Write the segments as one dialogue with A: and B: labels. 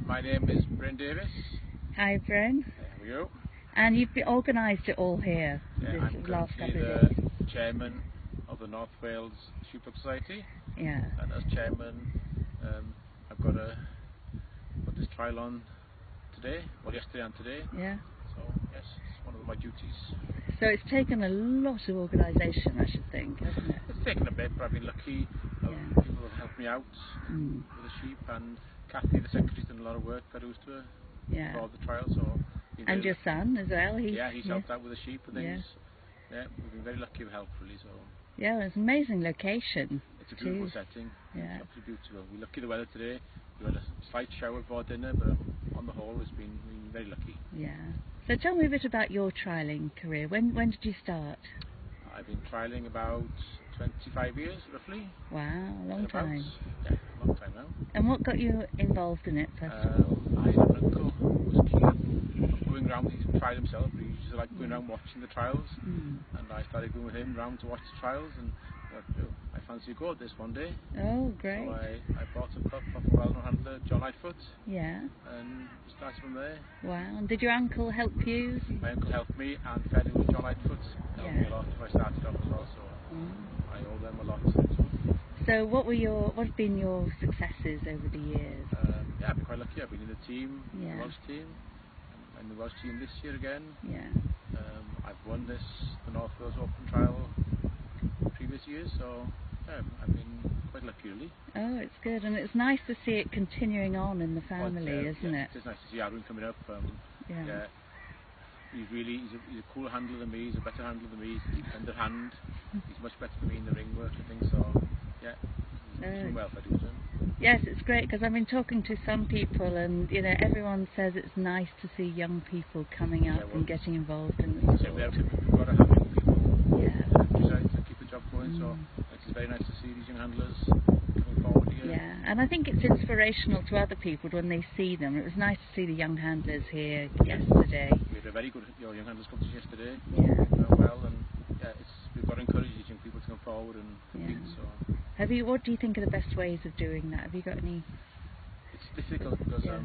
A: My name is BRYN Davies.
B: Hi, BRYN.
A: There we go.
B: And you've organised it all here
A: I'm
B: this last couple
A: currently
B: of days.
A: the chairman of the North Wales Sheepdog Society.
B: Yeah.
A: And as chairman, I've got to put this trial on today, well yesterday and today.
B: Yeah.
A: So yes, it's one of my duties.
B: So it's taken a lot of organisation, I should think, hasn't it?
A: It's taken a bit, but I've been lucky.
B: Yeah.
A: People have helped me out with the sheep, and Kathy, the secretary's done a lot of work for the trial. So
B: and your son as well. He's
A: helped out with the sheep and things.
B: Yeah.
A: Yeah, we've been very lucky with help, really. So
B: yeah, it's an amazing location.
A: It's a beautiful setting.
B: Yeah.
A: It's absolutely beautiful. We're lucky the weather today. We had a slight shower before dinner, but on the whole, we've been very lucky.
B: Yeah. So tell me a bit about your trialling career. When did you start?
A: I've been trialling about 25 years, roughly.
B: Wow, a long time.
A: Yeah, a long time now.
B: And what got you involved in it, first of all?
A: I had an uncle who was keen on going around. He tried himself, but he used to like going around watching the trials. And I started going with him round to watch the trials, and I fancy go at this one day.
B: Oh, great.
A: So I bought a pup off a well-known handler, John Lightfoot.
B: Yeah.
A: And started from there.
B: Wow. And did your uncle help you?
A: My uncle helped me, and Fed with John Lightfoot helped me a lot when I started off as well, so I owe them a lot.
B: So what have been your successes over the years?
A: Yeah, I've been quite lucky. I've been in the team, the Welsh team, and the Welsh team this year again.
B: Yeah.
A: I've won the North Wales Open trial previous years, so yeah, I've been quite lucky, really.
B: Oh, it's good, and it's nice to see it continuing on in the family, isn't it?
A: It's nice to see ARWYN coming up. Yeah. He's a cooler handler than me. He's a better handler than me. He's underhand. He's much better than me in the ring work and things. So yeah, he's doing well for doing.
B: Yes, it's great because I've been talking to some people, and everyone says it's nice to see young people coming up and getting involved in the sport.
A: We've got to have young people. To keep the job going. So it's very nice to see these young handlers coming forward here.
B: Yeah, and I think it's inspirational to other people when they see them. It was nice to see the young handlers here yesterday.
A: We had a very good young handlers competition yesterday.
B: Yeah.
A: Well, and we've got to encourage these young people to come forward and compete. So.
B: What do you think are the best ways of doing that? Have you got any?
A: It's difficult because a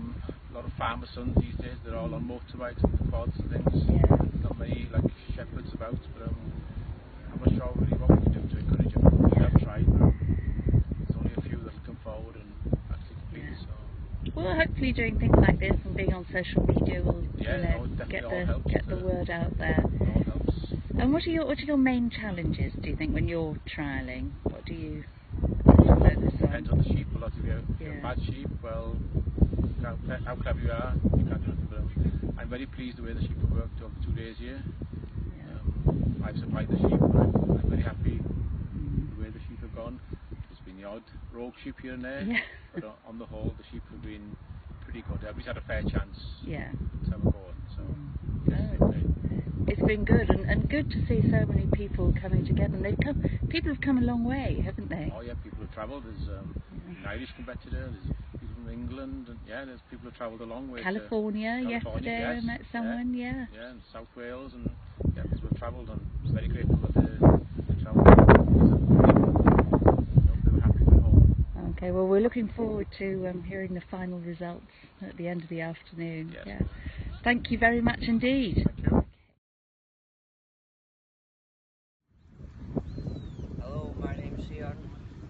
A: lot of farmer sons these days, they're all on motorbikes and quads and things.
B: Yeah.
A: Not many shepherds about, but I'm not sure really what we can do to encourage them. We have tried, but there's only a few that will come forward and actually compete. So.
B: Well, hopefully doing things like this and being on social media will get the word out there.
A: It all helps.
B: And what are your main challenges, do you think, when you're trialling? What do you focus on?
A: Depends on the sheep. A lot of you have bad sheep. Well, how clever you are, you can't do nothing for them. I'm very pleased the way the sheep have worked over 2 days here. I've supplied the sheep. I'm very happy the way the sheep have gone. There's been the odd rogue sheep here and there, but on the whole, the sheep have been pretty good. Everybody's had a fair chance to have a go. So it's
B: been good, and good to see so many people coming together. And people have come a long way, haven't they?
A: Oh yeah, people have travelled. There's an Irish competitor. There's people from England, and there's people who travelled a long way.
B: California yesterday, I met someone. Yeah,
A: and South Wales, and people have travelled, and I'm very grateful that they travelled. They were happy with home.
B: Okay, well, we're looking forward to hearing the final results at the end of the afternoon.
A: Yes.
B: Yeah. Thank you very much indeed.
A: Thank you.
C: Hello, my name's Rhion.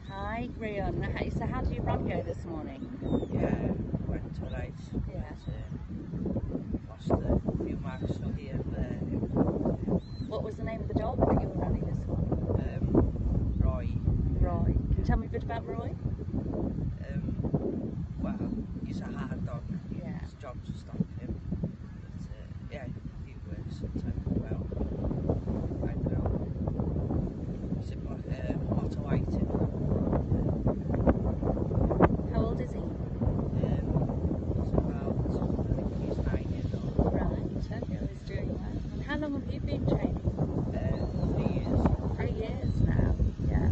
B: Hi, Rhion. So how did your run go this morning?
C: Yeah, went alright.
B: Yeah.
C: Lost a few marks here and there.
B: What was the name of the dog that you were running this morning?
C: Roy.
B: Roy. Can you tell me a bit about Roy?
C: Well, he's a hard dog.
B: Yeah.
C: It's a job to stop him. But, he works sometimes well. I don't know. He's a lot of white in him.
B: How old is he?
C: He's about, I think he's 9 years old.
B: Right, okay, he's doing well. And how long have you been training?
C: 3 years.
B: 3 years now, yeah.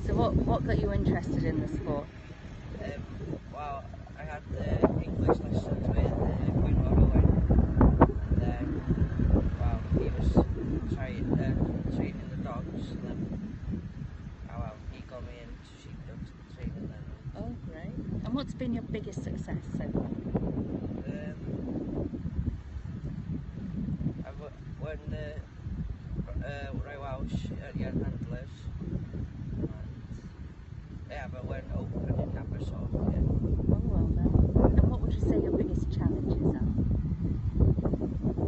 B: So what got you interested in the sport?
C: Well, I had English lessons with Arwel Owen, and then, he was training the dogs, and then, he got me into sheepdog training then.
B: Oh, great. And what's been your biggest success so far?
C: I've won the Rhion handlers, and yeah, I've won open in Abersoft. Yeah.
B: Oh well done. And what would you say your biggest challenges are?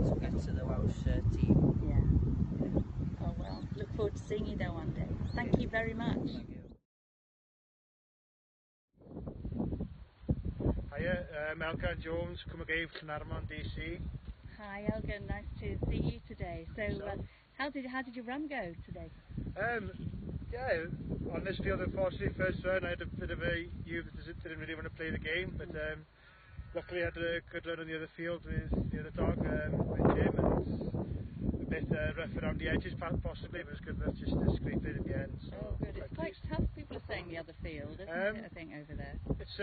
C: To get to the Welsh team.
B: Yeah. Oh well, look forward to seeing you there one day. Thank you very much.
C: Thank you.
A: Hiya, Elgan Jones, Cwmagave, Llanarmon, DC.
B: Hi Elgan, nice to see you today. So how did your run go today?
A: Yeah, on this field unfortunately first run I had a bit of a youth that didn't really want to play the game, but luckily I had a good run on the other field with the other dog, with Jim, and a bit rough around the edges possibly, but it was good enough just to scrape it in the end. So
B: oh good, it's quite tough, people are saying, the other field, isn't it, I think, over there?
A: It's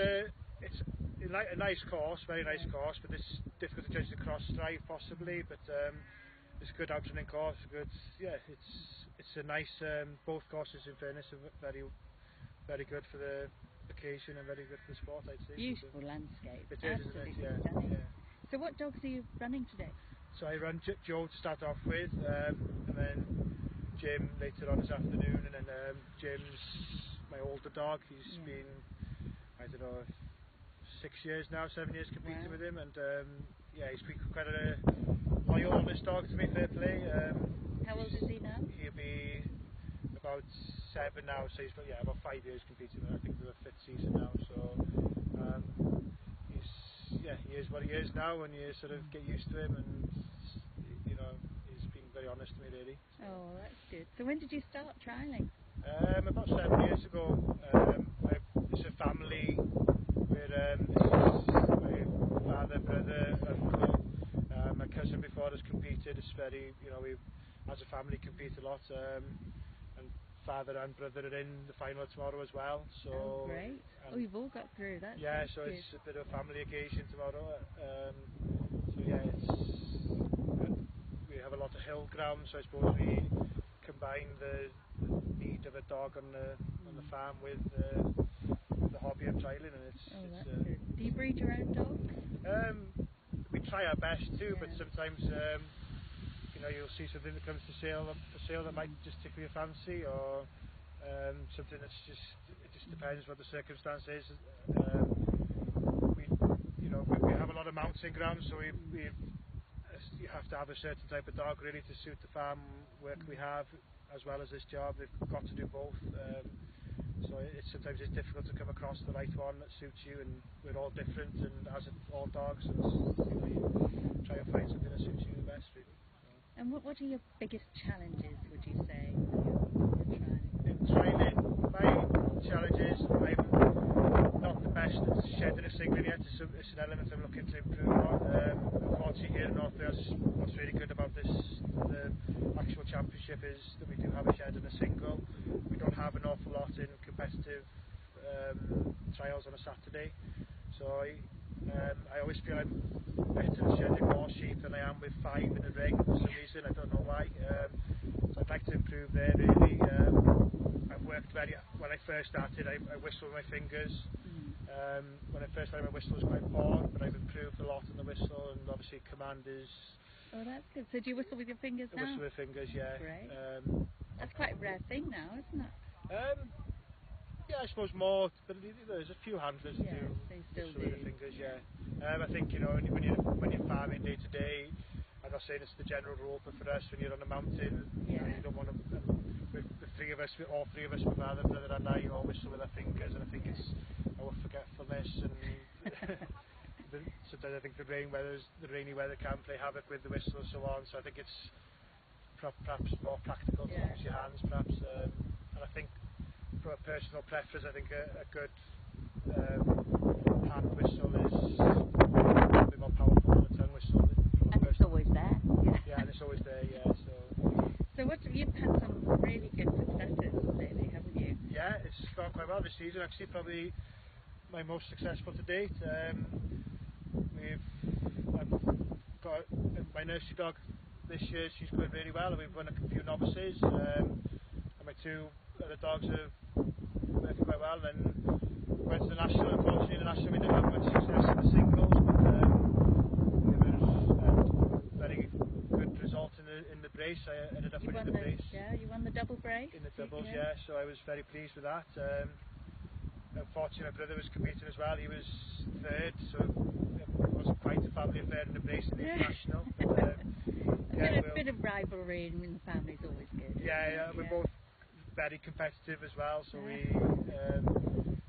A: a nice course, very nice course, but it's difficult to judge the cross drive possibly, but it's a good outrunning course, good, yeah, it's a nice, both courses in fairness are very good for the occasion and very good for the sport, I'd say.
B: Beautiful landscape,
A: it is,
B: absolutely
A: isn't it? Yeah,
B: stunning.
A: yeah.
B: So what dogs are you running today?
A: So I run Joe to start off with, and then Jim later on this afternoon, and then Jim's my older dog, he's been, I don't know, 7 years competing with him, and yeah, he's been quite a loyal, honest dog to me, fair play.
B: How old is he now?
A: He'll be about 7 now, so he's about 5 years competing, and I think they're a 5th season now, so he is what he is now, and you sort of get used to him, and you know, he's been very honest to me really.
B: Oh, that's good. So when did you start trialling?
A: About 7 years ago. It's a family where my father, brother, uncle, my cousin before us competed. It's very, you know, we as a family compete a lot, and father and brother are in the final tomorrow as well. So
B: oh great! Oh, you've all got through. That's
A: so
B: good.
A: it's a bit of a family occasion tomorrow. So yeah, we have a lot of hill ground, so I suppose we combine the need of a dog on the farm with the hobby of trialling, and it's
B: that's good. Do you breed your own dogs?
A: We try our best to,
B: Yeah.
A: but sometimes you know, you'll see something that comes for sale that might just tickle your fancy, or something that's it just depends what the circumstance is. We have a lot of mounts in ground, so you have to have a certain type of dog really to suit the farm work we have, as well as this job. They've got to do both. So sometimes it's difficult to come across the right one that suits you, and we're all different, and as all dogs, and you try and find something that suits you the best really.
B: And what are your biggest challenges, would you say, when you're trialling?
A: In trialling, my challenges, I'm not the best at shedding a singling yet. It's an element I'm looking to improve on. Unfortunately here in North Wales, what's really good about the actual championship is that we do have a shed and a single. We don't have an awful lot in competitive trials on a Saturday, so I always feel I'm better at shedding more sheep than I am with 5 in a ring for some reason. I don't know why. So I'd like to improve there really. I've worked when I first started I whistle with my fingers. When I first started my whistle was quite poor, but I've improved a lot in the whistle, and obviously command is...
B: Oh, that's good. So do you whistle with your fingers now?
A: I whistle with fingers, yeah.
B: Great. That's quite a rare thing now, isn't it?
A: Yeah, I suppose more, but there's a few handlers who do whistle with the fingers, yeah. I think, you know, when you're farming day to day, I'm not saying it's the general rule, but for us, when you're on a mountain, you know, you don't want to... all three of us, my father, brother and I, all whistle with our fingers, and I think it's our forgetfulness, and sometimes I think the rainy weather can play havoc with the whistle and so on, so I think it's perhaps more practical to use your hands, perhaps, and I think from a personal preference, I think a good hand whistle is a bit more powerful than a tongue whistle.
B: And it's always there.
A: Yeah, and it's always there, yeah.
B: So you've had some really good successes lately, haven't you?
A: Yeah, it's gone quite well this season, actually, probably my most successful to date. I've got my nursery dog this year, she's going really well, and we've won a few novices, and my 2 other dogs are working quite well, and
D: went to the national. Unfortunately, the national we didn't have much success in the singles, but it was a very good result in the brace. I ended up winning the brace.
B: Yeah, you won the double brace.
D: In the doubles, yeah. So I was very pleased with that. Unfortunately, my brother was competing as well. He was third, so it wasn't quite a family affair in the brace in the international. But,
B: a bit of rivalry in the family is always good.
D: Yeah, we're both very competitive as well. So we,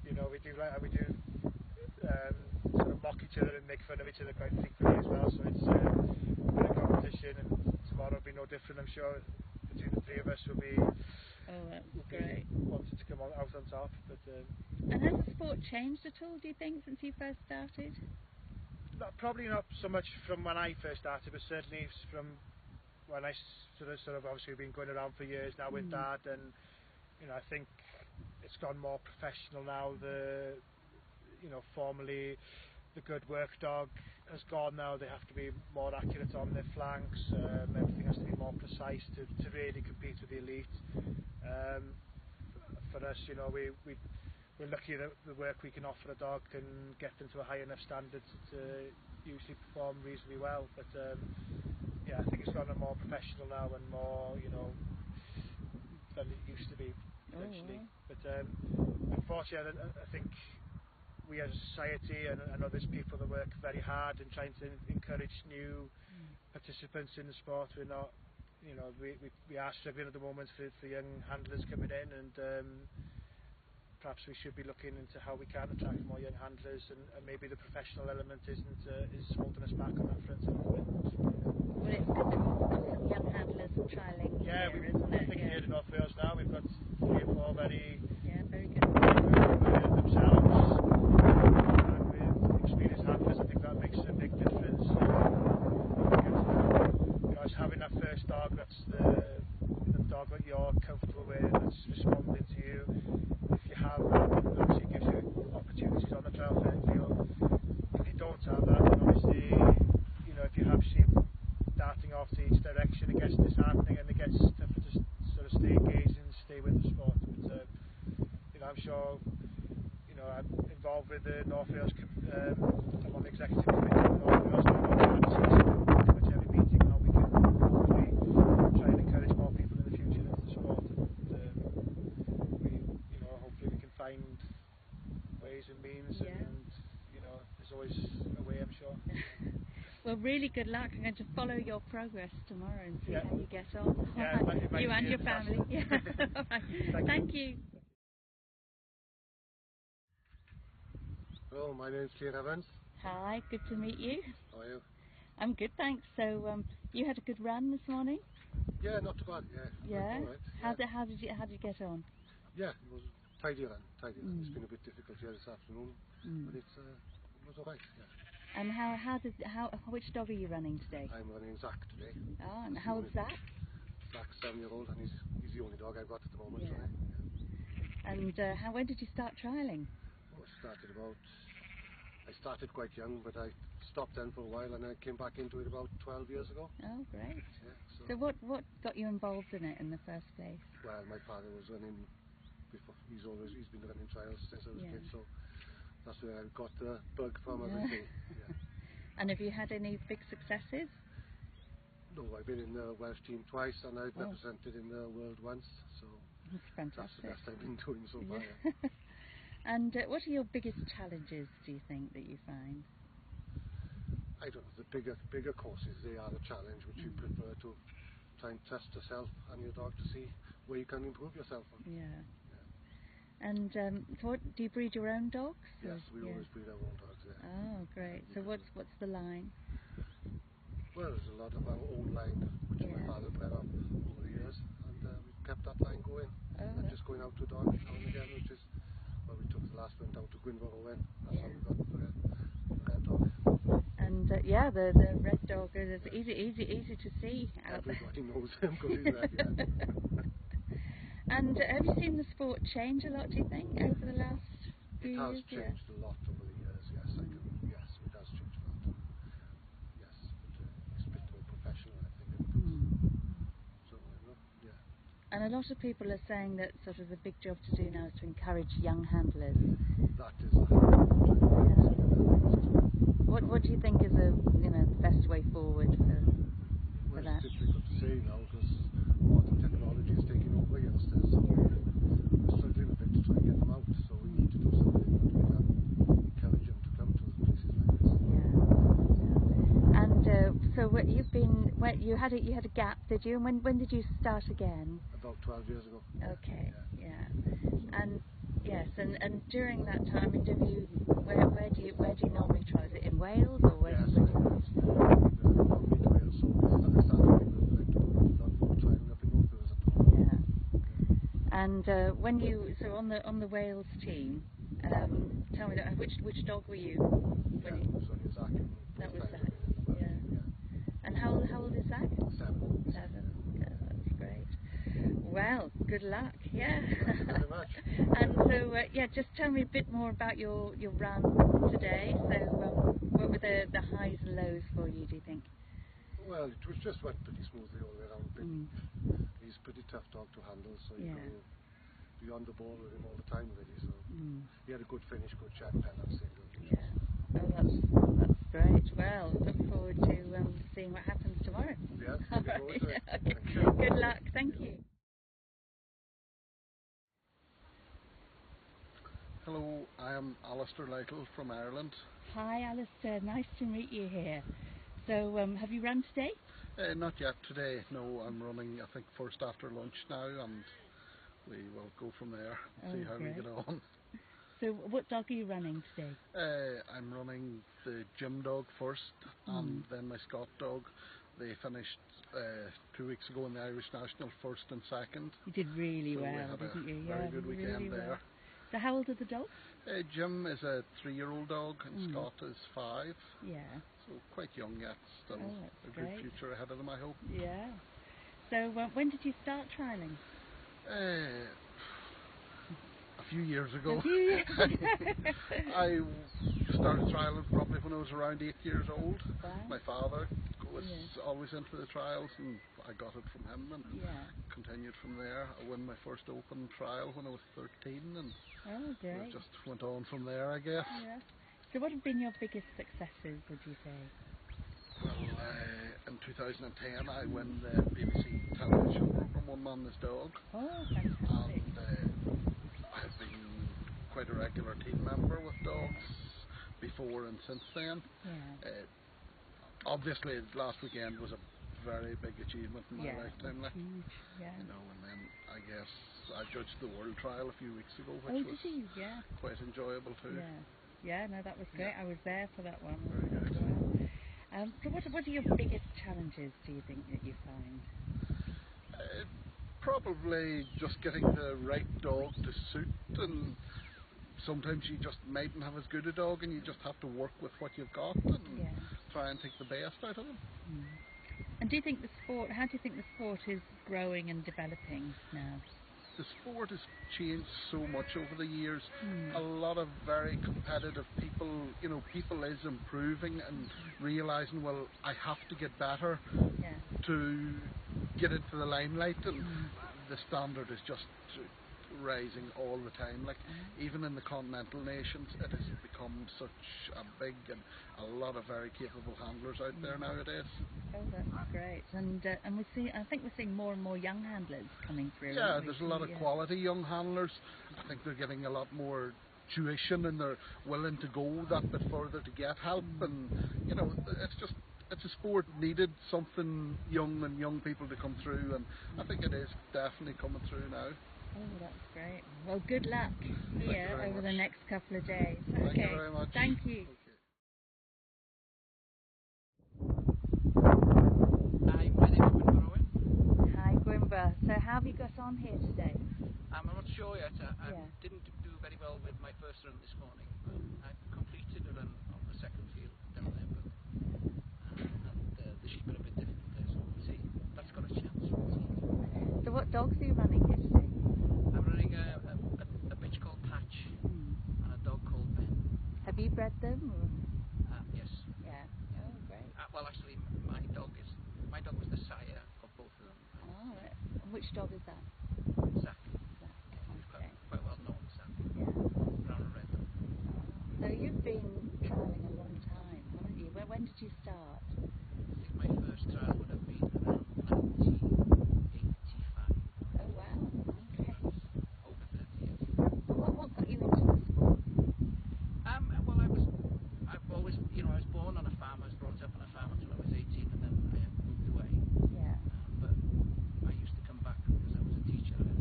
D: you know, we do sort of mock each other and make fun of each other quite frequently as well. So it's a bit of competition, and tomorrow will be no different. I'm sure between the three of us will be.
B: Oh, that's great.
D: Wanted to come out on top, but.
B: And has the sport changed at all, do you think, since you first started?
D: Probably not so much from when I first started, but certainly from when I sort of obviously been going around for years now with Dad, and you know, I think it's gone more professional now. Formerly the good work dog has gone now. They have to be more accurate on their flanks. Everything has to be more precise to really compete with the elite. For us, you know, we're lucky that the work we can offer a dog can get them to a high enough standard to usually perform reasonably well. But yeah, I think it's gone more professional now and more, you know, than it used to be potentially. But unfortunately, I think we as a society, and I know there's people that work very hard in trying to encourage new participants in the sport. We're not, you know, we are struggling at the moment for young handlers coming in, and perhaps we should be looking into how we can attract more young handlers, and maybe the professional element is holding us back on that front a little bit.
B: Well, it's good that we've got some young handlers trialling here, isn't it?
D: I think here in North Wales now we've got 3 or 4 very good themselves, and with experienced handlers. I think that makes a big difference. You know, as having that first dog, that's the dog that you're comfortable with, that's responding to you. If you have that, obviously it gives you opportunities on the trial field. If you don't have that, then obviously, you know, if you have sheep darting off to each direction, it gets disheartening and it gets tougher to sort of stay engaged and stay with the sport. But you know, I'm sure, you know, I'm involved with the North Wales. I'm on the executive committee of the North Wales. Pretty much every meeting now we can hopefully try and encourage more people in the future into the sport. You know, hopefully we can find ways and means, and you know, there's always a way, I'm sure.
B: Well, really good luck. I'm going to follow your progress tomorrow and see how you get on. You and your family. Thank you.
E: Hello, my name is Rhion Owen.
B: Hi, good to meet you.
E: How are you?
B: I'm good, thanks. So you had a good run this morning?
E: Yeah, not too bad. Yeah. All right.
B: How did you get on?
E: Yeah, it was tidy run. It's been a bit difficult here this afternoon, but it was all right. Yeah.
B: And which dog are you running today?
E: I'm running Zach today.
B: Oh, and how old's Zach?
E: Zach's 7-year-old, and he's the only dog I've got at the moment.
B: Yeah.
E: So,
B: And when did you start trialling?
E: Oh, I started quite young, but I stopped then for a while, and I came back into it about 12 years ago.
B: Oh, great.
E: Yeah,
B: so what got you involved in it in the first place?
E: Well, my father was running before. He's been running trials since I was a kid, so that's where I got the bug from, as I say. Yeah.
B: And have you had any big successes?
E: No, I've been in the Welsh team twice, and I've represented in the world once, so
B: that's fantastic.
E: That's the best I've been doing so far.
B: Yeah. And what are your biggest challenges, do you think, that you find?
E: I don't know, the bigger courses, they are a challenge, which you prefer to try and test yourself and your dog to see where you can improve yourself on.
B: Yeah. And so do you breed your own dogs?
E: Yes, we always breed our own dogs,
B: Oh, great. So what's the line?
E: Well, there's a lot of our own line, which my father bred up over the years, and we've kept that line going. And just going out to a dog now and again, which is, well, we took the last one down to GWYNFOR. That's how we got the red dog.
B: And the red dog is easy to see out there.
E: Everybody knows him because he's red, yeah.
B: And have you seen the sport change a lot, do you think, over the last few years?
E: It has changed a lot over the years, yes. Yes, it has changed a lot. Yes, but it's a bit more professional, I think. So, yeah.
B: And a lot of people are saying that sort of the big job to do now is to encourage young handlers.
E: That is a
B: What do you think is the best way forward for that?
E: It's difficult to say now because modern technology is taking over youngsters, so we're struggling a bit to try and get them out. So we need to do something that we can encourage them to come to places like this.
B: Yeah. And so you had a gap, did you? And when did you start again?
E: About 12 years ago.
B: Okay. Yeah. And yes, and during that time, where do you normally try? Is it in Wales or where?
E: Yes, normally to Wales. So I started like not trying up in North Wales at all.
B: Yeah. And when you on the Wales team, tell me which dog were you?
E: So here's Zach.
B: That was Zach. Yeah. And how old is Zach?
E: 7.
B: 7. Yeah, that's great. Well, good luck. Yeah.
E: Thank you very much.
B: And so, just tell me a bit more about your run today. So, what were the highs and lows for you, do you think?
E: Well, it went pretty smoothly all the way around. He's a pretty tough dog to handle, so you go beyond the ball with him all the time, really. So he had a good finish, good check, pen and single.
B: Yeah. Oh, that's great. Well, look forward to seeing what happens tomorrow.
E: Yeah, looking forward to it.
B: Okay.
E: Thank you.
B: Good luck. Thank you.
F: Hello, I am ALLISTAIR from Ireland.
B: Hi, Alistair. Nice to meet you here. So, have you run today?
F: Not yet today. No, I'm running, I think, first after lunch now, and we will go from there and see how we get on.
B: So, what dog are you running today?
F: I'm running the gym dog first, and then my Scott dog. They finished 2 weeks ago in the Irish National, first and second.
B: You did really
F: so
B: well,
F: we had
B: didn't you?
F: Very good weekend
B: really
F: there.
B: Well. So how old are the dogs?
F: Jim is a 3-year-old dog, and Scott is 5.
B: Yeah.
F: So quite young yet, still a good future ahead of them, I hope.
B: Yeah. So when did you start trialling?
F: A few years ago.
B: A few years ago.
F: I started trialling probably when I was around 8 years old.
B: Wow.
F: My father was always into the trials, and I got it from him and continued from there. I won my first open trial when I was 13, and it just went on from there, I guess.
B: Yeah. So what have been your biggest successes, would you say?
F: Well, in 2010 I won the BBC television programme One Man This Dog.
B: Oh, fantastic.
F: And I've been quite a regular team member with dogs before and since then.
B: Yeah.
F: Obviously, last weekend was a very big achievement in my lifetime. Like,
B: huge,
F: you know, and then I guess I judged the World Trial a few weeks ago, which was quite enjoyable too.
B: Yeah, no, that was great. I was there for that one.
F: Very good.
B: So what are your biggest challenges, do you think, that you find?
F: Probably just getting the right dog to suit, and sometimes you just mightn't have as good a dog, and you just have to work with what you've got and try and take the best out of them.
B: And how do you think the sport is growing and developing now?
F: The sport has changed so much over the years. A lot of very competitive people, people is improving and realising, well, I have to get better to get into the limelight, and the standard is just rising all the time. Like even in the continental nations, it has become such a big and a lot of very capable handlers out there nowadays.
B: Oh, that's great. And I think we're seeing more and more young handlers coming through.
F: Yeah, there's a lot of quality young handlers. I think they're getting a lot more tuition, and they're willing to go that bit further to get help. And it's a sport needed something young people to come through, and I think it is definitely coming through now.
B: Oh, that's great. Well, good luck here over the next couple of days.
F: Thank you very much.
B: Thank you.
G: Hi, my name is Rhion Owen.
B: Hi, GWYNFOR. So how have you got on here today?
G: I'm not sure yet. I didn't do very well with my first run this morning. I completed a run on the second field down there, but the sheep are a bit difficult there, so we'll see. That's got a chance.
B: So what dogs are you running here today?
G: I'm running a bitch called Patch and a dog called Ben.
B: Have you bred them? Or?
G: Yes.
B: Yeah. Oh, great.
G: Well, actually, my dog was the sire of both of them.
B: Oh, right. And which dog is that? start?
G: I think my first trial would have been around 1985.
B: Oh wow, okay.
G: Over 30 years.
B: What got you into the sport?
G: Well, I've always, you know, I was born on a farm. I was brought up on a farm until I was 18, and then I moved away.
B: Yeah.
G: But I used to come back because I was a teacher. I had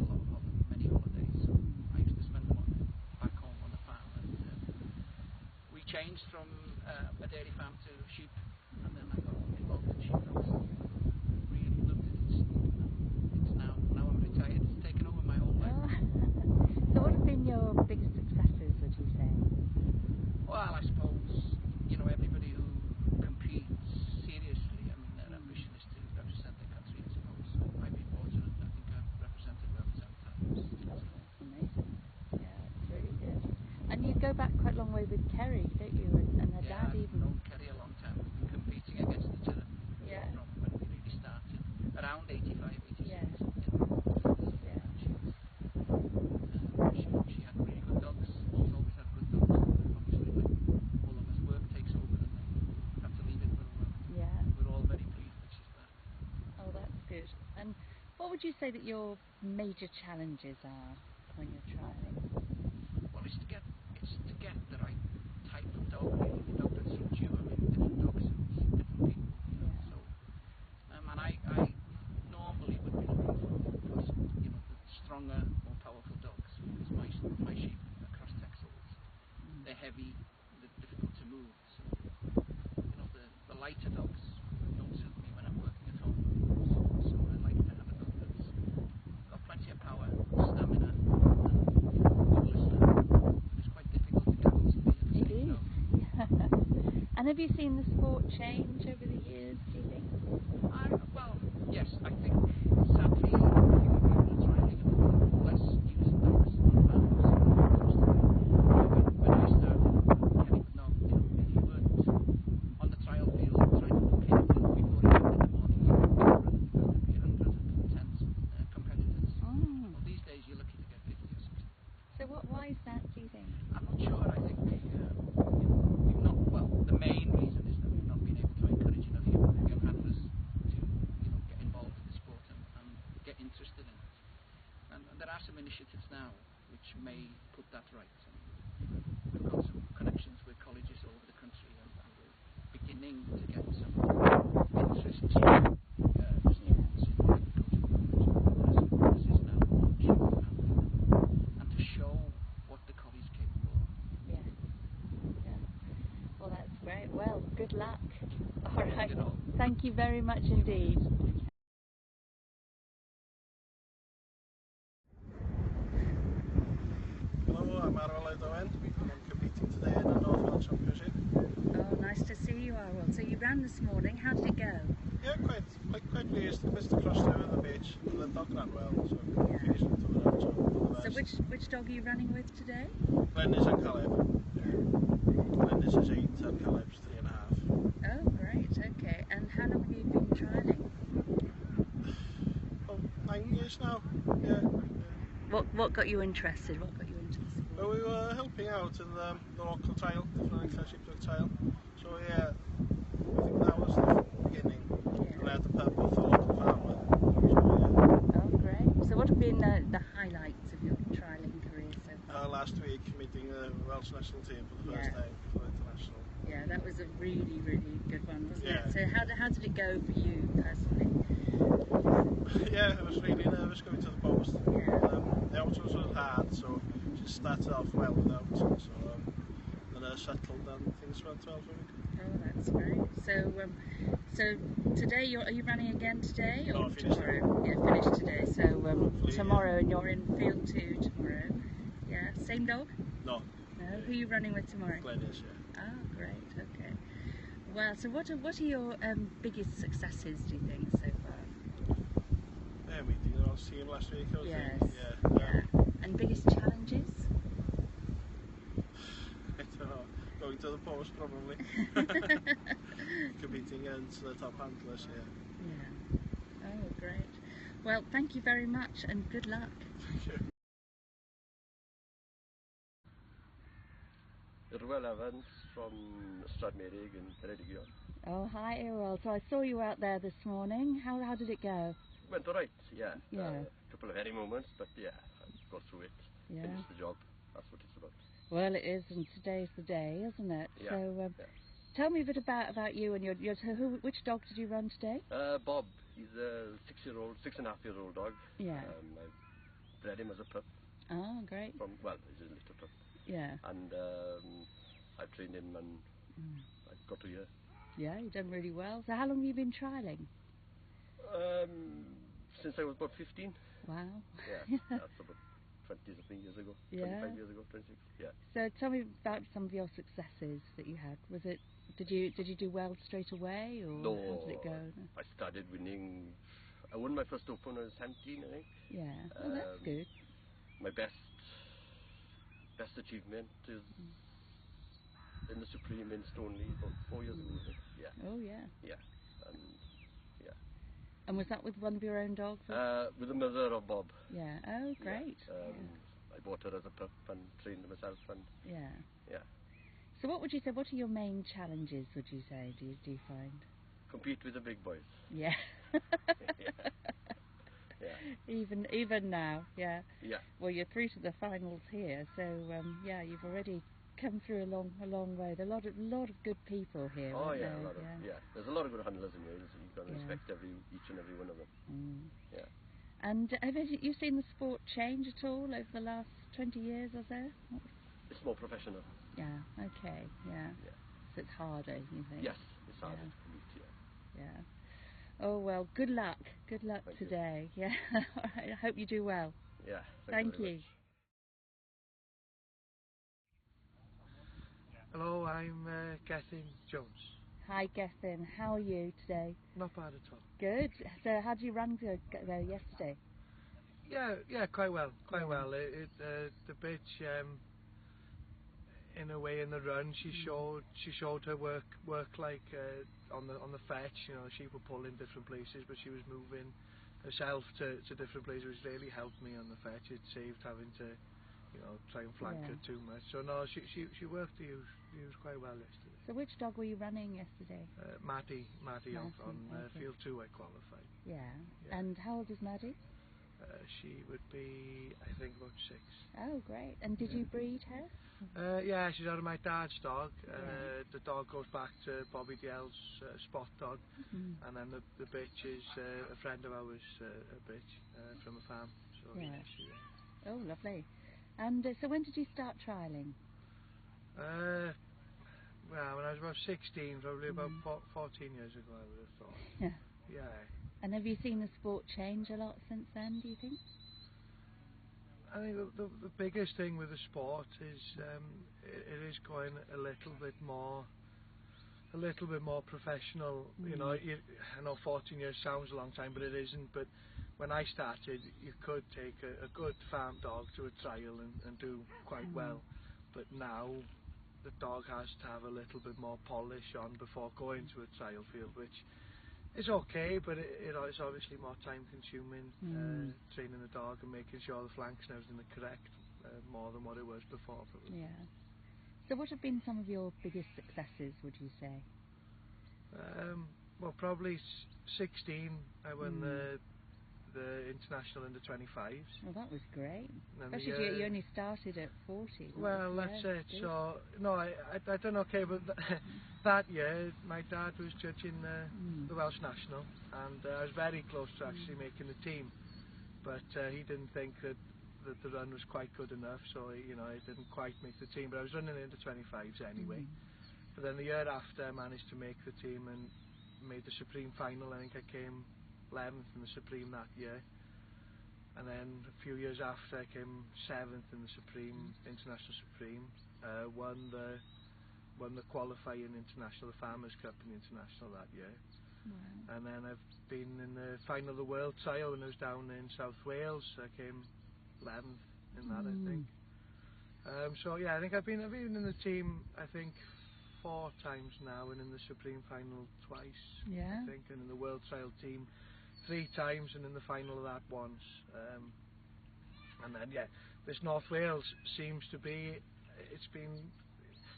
G: many holidays, so I used to spend them back home on the farm. And we changed from a dairy farm to sheep, and then I got involved in sheepdogs. Really loved it. It's now I'm retired. It's taken over my whole life.
B: So what have been your biggest successes, would you say?
G: Well, I suppose, you know, everybody who competes seriously, I mean, their ambition is to represent their country, I suppose. So I've been fortunate. I think I've represented well 10 times.
B: Oh, that's amazing. Yeah, it's really good. And you go back quite a long way with Kerry, don't you? And her dad even.
G: I've known Kerry a long time. We've been competing against each other from when we really started, around 85, 86.
B: Yeah.
G: She had really good dogs. She's always had good dogs. Obviously, when all of us work takes over and they have to leave it for a while.
B: Yeah.
G: We're all very pleased that she's back.
B: Oh, that's good. And what would you say that your major challenges are when you're trialing?
G: Well, it's to get the right type of dog, really, the dog that suits you. I mean, different dogs suit different people, you know. So, and I normally would be looking for you know, the stronger, more powerful dogs. Because my sheep are cross Texels. They're heavy, they're difficult to move. So, you know, the lighter dogs don't suit me when I'm working at home. So I like to have a dog that's got plenty of power, stamina, and good listener. It's quite difficult to get those things at the same dog.
B: And have you seen the sport change over the years, do you think?
G: Well, yes, I think sadly people are trying less use of dogs on farms. When I started, Kenny would know, you know, if you weren't on the trial field trying to book in before 11 in the morning, you would be 110 competitors. Well, these days you're lucky to get 50 or 60.
B: So why is that, do you think?
G: I'm not sure. I think we've not. Well, the main reason is that we've not been able to encourage enough young handlers to, you know, get involved in the sport and get interested in it. And there are some initiatives now which may put that right. We've got some connections with colleges all over the country, and we're beginning to get some interest. And to show what the collie's capable of.
B: Yeah. Well, that's great. Well, good luck. All right. Thank you very much indeed.
H: Hello, I'm Arwel Owen. I'm competing today in the North Wales Championship.
B: Oh, nice to see you, Arwel. So you ran this morning. How did it go?
H: Yeah, quite pleased. Missed the cross there on the beach. The dog ran well, so finished into the round.
B: So which dog are you running with today?
H: GLYN is and Caleb. GLYN is 8 and Caleb's 3.5.
B: Oh, great. Okay. And how long have you been trialling?
H: Oh, 9 years now. Yeah.
B: What got you interested? What got you into the sport?
H: Well, we were helping out in the local trial, the Sheepdog trial. So yeah, I think that was the beginning.
B: Yeah.
H: And I had the purple for local farmer. So yeah.
B: Oh, great. So what have been the highlights of your trialling career so far?
H: Last week, meeting the Welsh national team for the first time for international.
B: Yeah, that was a really, really good one, wasn't
H: Yeah.
B: it? So how did it go for you personally?
H: Yeah, I was really nervous going to the post.
B: Yeah.
H: The outros were hard, so just started off well without. So then I settled and things went well for me.
B: Oh, that's great. So today are you running again today or
H: No, I finished
B: tomorrow? Yeah, finished today. So
H: Hopefully,
B: tomorrow, and you're in field 2 tomorrow. Yeah, same dog?
H: No.
B: No. Who are you running with tomorrow?
H: GLYN is, yeah.
B: Oh, great. Okay. Well, so what are your biggest successes, do you think, so far?
H: Yeah, meeting the Welsh team last week, I
B: Yes.
H: think. Yeah.
B: And biggest challenges?
H: I don't know. Going to the post, probably. Competing against the top handlers, yeah.
B: Yeah. Oh, great. Well, thank you very much and good luck.
H: Thank you.
I: Arwel Owen from Stradmerig in Ceredigion.
B: Oh, hi Arwel. So I saw you out there this morning. How did it go?
I: Went alright, yeah.
B: Yeah.
I: A couple of hairy moments, but yeah, I got through it.
B: Yeah.
I: Finished the job. That's what it's about.
B: Well, it is, and today's the day, isn't it?
I: Yeah.
B: So, tell me a bit about you and which dog did you run today?
I: Bob. He's a 6.5-year-old dog.
B: Yeah.
I: I bred him as a pup.
B: Oh, great.
I: He's a little pup.
B: Yeah.
I: And I've trained him and I've got to here.
B: Yeah, you've done really well. So how long have you been trialling?
I: Since I was about 15.
B: Wow.
I: Yeah, that's about 20-something years ago.
B: Yeah.
I: 25 years ago, 26. Yeah.
B: So tell me about some of your successes that you had. Did you do well straight away, or
I: No,
B: how did it go?
I: I started winning. I won my first Open when I was 17, I think.
B: Yeah. Oh, that's good.
I: My best achievement is in the Supreme in Stoneleigh about 4 years ago, I think. Yeah.
B: Oh yeah.
I: Yeah.
B: And was that with one of your own dogs?
I: With the mother of Bob.
B: Yeah. Oh, great.
I: I bought her as a pup and trained her myself. And
B: yeah.
I: Yeah.
B: So what would you say? What are your main challenges? Would you say? Do you find?
I: Compete with the big boys.
B: Yeah.
I: Yeah.
B: Even now, yeah.
I: Yeah.
B: Well, you're through to the finals here, so yeah, you've already come through a long way. There are a lot of good people here.
I: Oh yeah,
B: there?
I: There's a lot of good handlers in Wales. You've got to respect each and every one of them. Yeah.
B: And have you seen the sport change at all over the last 20 years or so?
I: It's more professional.
B: Yeah. Okay. Yeah. So it's harder, you think?
I: Yes, it's harder to compete.
B: Yeah. Oh well, good luck. Good luck today. You. Yeah. All right. I hope you do well.
I: Yeah.
B: Thank you.
D: Hello, I'm GETHIN Jones.
B: Hi GETHIN, how are you today?
D: Not bad at all.
B: Good. So how did you run go yesterday?
D: Yeah, quite well. Well. The bitch, in a way, in the run, she showed her work like on the fetch. You know, she would pull in different places, but she was moving herself to different places, which really helped me on the fetch. It saved having to, you know, try and flank her too much. So no, she worked the use quite well yesterday.
B: So which dog were you running yesterday?
D: Maddie on field 2 I qualified.
B: Yeah. And how old is Maddie?
D: She would be, I think, about 6.
B: Oh, great. And did you breed her?
D: Yeah, she's out of my dad's dog. The dog goes back to Bobby Dell's spot dog, and then the bitch is a friend of ours, a bitch from a farm. So
B: Oh, lovely. And so when did you start trialling?
D: Well, when I was about 16, probably about 14 years ago, I would have thought.
B: Yeah.
D: Yeah.
B: And have you seen the sport change a lot since then, do you think?
D: I think the biggest thing with the sport is it is going a little bit more professional. You know, I know 14 years sounds a long time, but it isn't. But when I started, you could take a good farm dog to a trial and do quite well. But now the dog has to have a little bit more polish on before going to a trial field, which is okay, but it's obviously more time consuming training the dog and making sure the flanks and everything are correct more than what it was before. Probably.
B: Yeah. So what have been some of your biggest successes, would you say?
D: Well, probably 16 I won the international under 25s.
B: Well, that was great. Especially you only started at 40.
D: Well, that's it. So no, I done okay, but that year my dad was judging the Welsh national, and I was very close to actually making the team, but he didn't think that the run was quite good enough, so I didn't quite make the team. But I was running into 25s anyway. But then the year after, I managed to make the team and made the Supreme final. I think I came 11th in the Supreme that year, and then a few years after I came 7th in the Supreme, International Supreme, won the qualifying International, the Farmers Cup in the International that year. And then I've been in the final of the World Trial when I was down in South Wales. I came 11th in that, I think. So yeah, I think I've been in the team, I think 4 times now, and in the Supreme final twice, I think, and in the World Trial team 3 times, and in the final of that once. And then this North Wales seems to be, it's been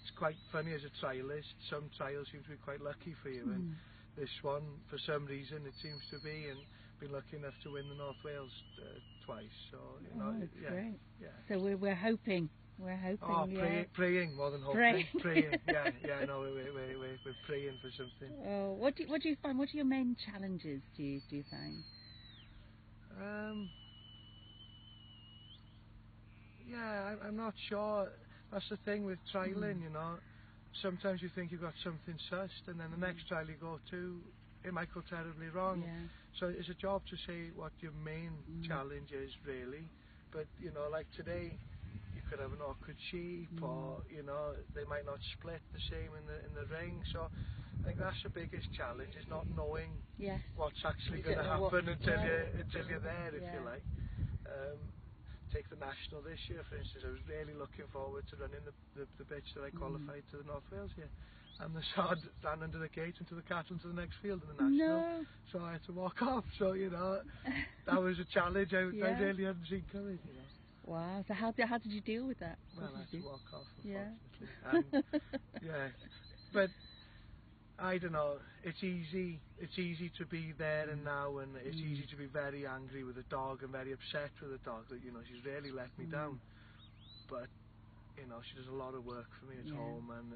D: it's quite funny as a trialist. Some trials seem to be quite lucky for you, and this one, for some reason, it seems to be, and been lucky enough to win the North Wales twice. So you know,
B: great.
D: Yeah.
B: So we're hoping. We're hoping.
D: Oh, praying more than hoping. Praying. Yeah. No, we're praying for something.
B: Oh, what do you find? What are your main challenges? Do you find?
D: Yeah, I'm not sure. That's the thing with trialling, you know. Sometimes you think you've got something sussed, and then the next trial you go to, it might go terribly wrong.
B: Yeah.
D: So it's a job to say what your main challenge is, really. But, you know, like today, you could have an awkward sheep, or, you know, they might not split the same in the ring. So I think that's the biggest challenge, is not knowing what's actually going to happen until you're there, if you like. Take the national this year, for instance. I was really looking forward to running the bitch that I qualified to the North Wales here, and the sod ran under the gate into the cattle into the next field in the national, so I had to walk off. So you know, that was a challenge I really hadn't seen coming. You know.
B: Wow. So how did you deal with that?
D: Well, I had to walk off, unfortunately. And, but I don't know, it's easy to be there and now, and it's easy to be very angry with the dog and very upset with the dog that, you know, she's really let me down. But, you know, she does a lot of work for me at home, and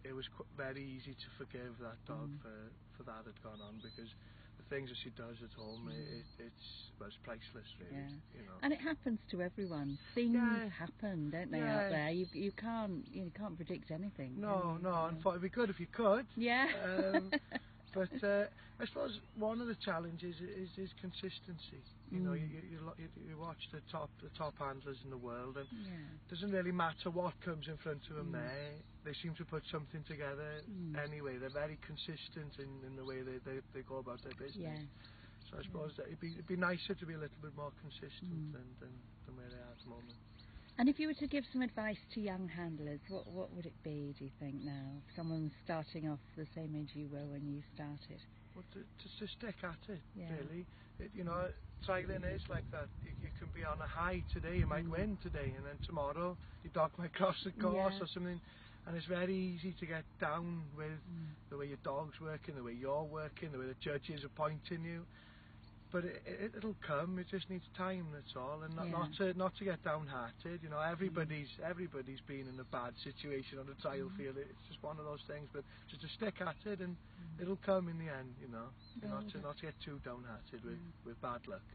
D: it was very easy to forgive that dog for that had gone on, because the things that she does at home, it's priceless, really. You know.
B: And it happens to everyone. Things happen, don't they, out there? You can't predict anything.
D: No, and it'd be good if you could.
B: Yeah.
D: But I suppose one of the challenges is consistency. You know, you watch the top handlers in the world, and it doesn't really matter what comes in front of them there. They seem to put something together anyway. They're very consistent in the way they go about their business. So I suppose that it'd be nicer to be a little bit more consistent than where they are at the moment.
B: And if you were to give some advice to young handlers, what would it be, do you think, now? If someone's starting off the same age you were when you started.
D: Well, to stick at it, really. You know, trialling is like that. You can be on a high today, you might win today, and then tomorrow your dog might cross the course or something. And it's very easy to get down with the way your dog's working, the way you're working, the way the judges are pointing you. But it'll come. It just needs time. That's all, and not to get downhearted. You know, everybody's been in a bad situation on the trial field. It's just one of those things. But just to stick at it, and it'll come in the end. You know, not to get too downhearted with bad luck.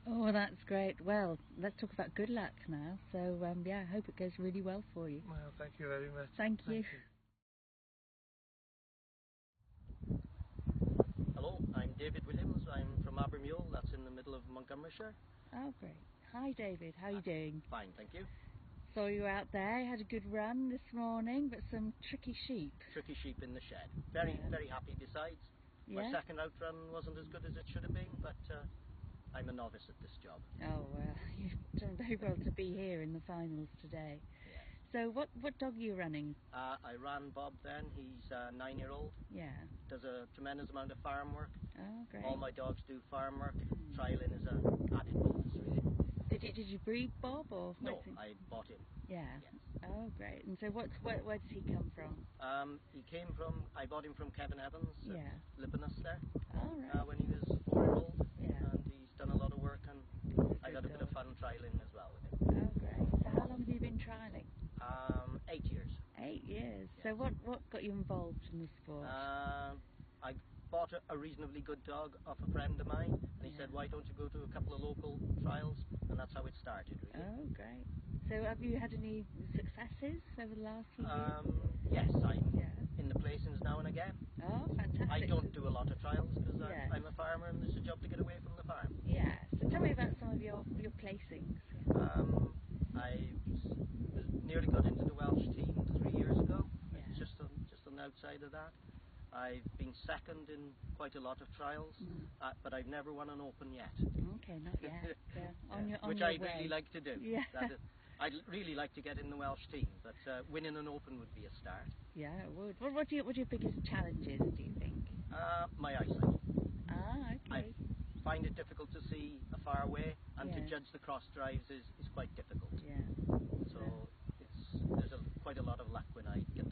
B: Oh, that's great. Well, let's talk about good luck now. So I hope it goes really well for you.
D: Well, thank you very much.
B: Thank you.
J: Hello, I'm David Williams. I'm from ARWYN, that's in the middle of Montgomeryshire.
B: Oh, great. Hi, David. How are you doing?
J: Fine, thank you.
B: Saw you out there. Had a good run this morning, but some tricky sheep.
J: Tricky sheep in the shed. Very happy besides. My second outrun wasn't as good as it should have been, but I'm a novice at this job.
B: Oh, well, you've done very well to be here in the finals today.
J: Yes.
B: So what dog are you running?
J: I ran Bob then. He's a 9-year-old.
B: Yeah.
J: Does a tremendous amount of farm work.
B: Oh, great.
J: All my dogs do farm work. Trialing is an added bonus, really.
B: Did you breed Bob, or?
J: No, I bought him.
B: Yeah.
J: Yes.
B: Oh, great. And so where does he come from?
J: I bought him from Kevin Evans at Lippinus there.
B: Oh, right.
J: When he was a 4-year-old.
B: Yeah.
J: And he's done a lot of work, and I've had a bit of fun trialing as well with him.
B: Oh, great. So how long have you been trialing?
J: 8 years.
B: 8 years.
J: Yes.
B: So what got you involved in the sport?
J: I bought a reasonably good dog off a friend of mine, and he said, why don't you go to a couple of local trials? And that's how it started, really.
B: Oh, great. So have you had any successes over the last few years?
J: Yes, I'm in the placings now and again.
B: Oh, fantastic.
J: I don't do a lot of trials because I'm a farmer and it's a job to get away from the farm.
B: Yeah. So tell me about some of your placings.
J: I nearly got into the Welsh team 3 years ago. It's just on the outside of that. I've been second in quite a lot of trials, but I've never won an open yet.
B: Okay, not yet. On your
J: Which
B: way.
J: I'd really like to do.
B: Yeah.
J: I'd really like to get in the Welsh team, but winning an open would be a start.
B: Yeah, it would. What are your biggest challenges, do you think?
J: My eyesight.
B: Ah, okay.
J: I find it difficult to see far away, and to judge the cross drives is quite difficult.
B: Yeah.
J: So there's quite a lot of luck when I get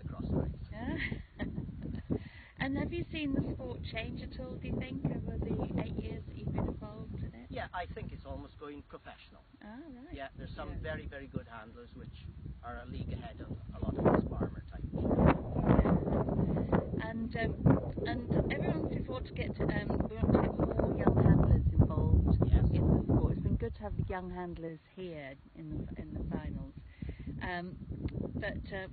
B: change at all, do you think, over the 8 years that you've been involved in it?
J: Yeah, I think it's almost going professional.
B: Ah, right.
J: Yeah, there's some very, very good handlers which are a league ahead of a lot of these farmer type.
B: And everyone's before to get we want to get more young handlers involved in the sport. It's been good to have the young handlers here in the finals.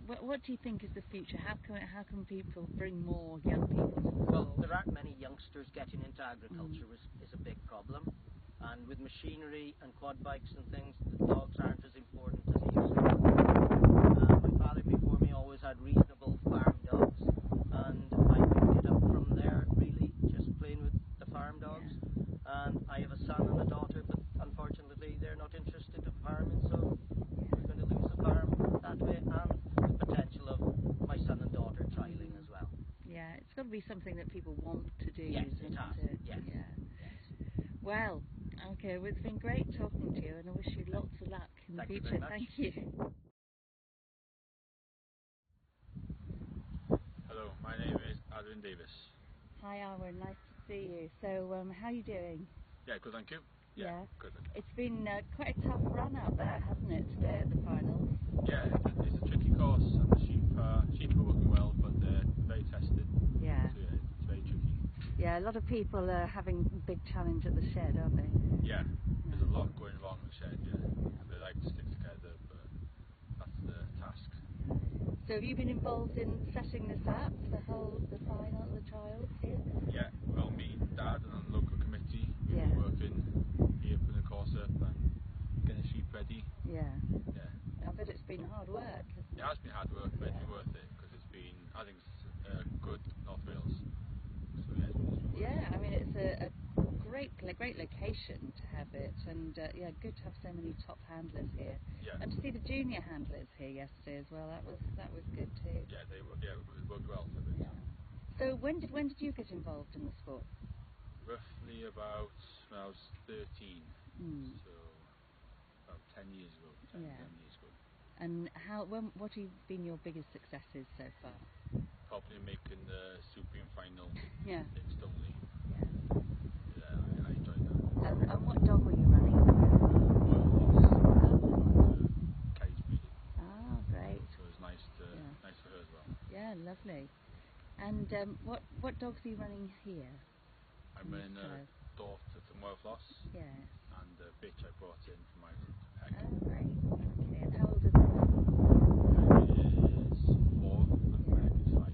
B: But what do you think is the future? How can people bring more young people to the sport?
J: Well, there aren't many youngsters getting into agriculture is a big problem. And with machinery and quad bikes and things, the dogs aren't as important as they used to be. My father before me always had reasonable farm dogs, and I picked it up from there, really, just playing with the farm dogs. And I have a son and a daughter, but unfortunately they're not interested in farming, so we're going to lose the farm that way, and the potential of my son and daughter trialling as well.
B: Yeah, it's got to be something that people want to do.
J: Yes, it has. Yes.
B: Yeah. Well, okay, well, it's been great talking to you, and I wish you lots of luck in the future. Thank you.
A: Hello, my name is Arwyn Davis.
B: Hi Arwyn, nice to see you. So, how are you doing?
A: Yeah, good, thank you. Yeah. Good.
B: It's been quite a tough run out there, hasn't it, today at the finals?
A: Yeah, it's a tricky course, and the sheep are working well, but they're very tested.
B: Yeah.
A: So yeah, it's very tricky.
B: Yeah, a lot of people are having a big challenge at the shed, aren't they?
A: Yeah, there's a lot going wrong in the shed, They like to stick together, but that's the task.
B: So have you been involved in setting this up, the final, the trials here?
A: Yeah, well, me, Dad, and the local committee, working here, putting the course up and getting the sheep ready.
B: Yeah.
A: Yeah.
B: I bet it's been hard work.
A: It has been hard work, but it's been worth it, because it's been, I think it's good North Wales. So
B: yeah, I mean, it's a great location to have it, and good to have so many top handlers here.
A: Yeah.
B: And to see the junior handlers here yesterday as well, that was good too.
A: Yeah, it worked well.
B: Yeah. So when did you get involved in the sport?
A: Roughly about when I was 13. So about 10 years ago. 10 years ago.
B: And what have been your biggest successes so far?
A: Probably making the Supreme final
B: in
A: Stoneleigh.
B: Yeah.
A: Yeah, I enjoyed that.
B: And what dog were you running?
A: Cage breeding.
B: Ah, great.
A: So it was nice for her as well.
B: Yeah, lovely. And what dogs are you running here?
A: I'm running a daughter from Wales.
B: Yeah.
A: And a bitch I brought in from Ireland.
B: Oh, great. Okay. And how old is it?
A: Is 4 and Meg is 5.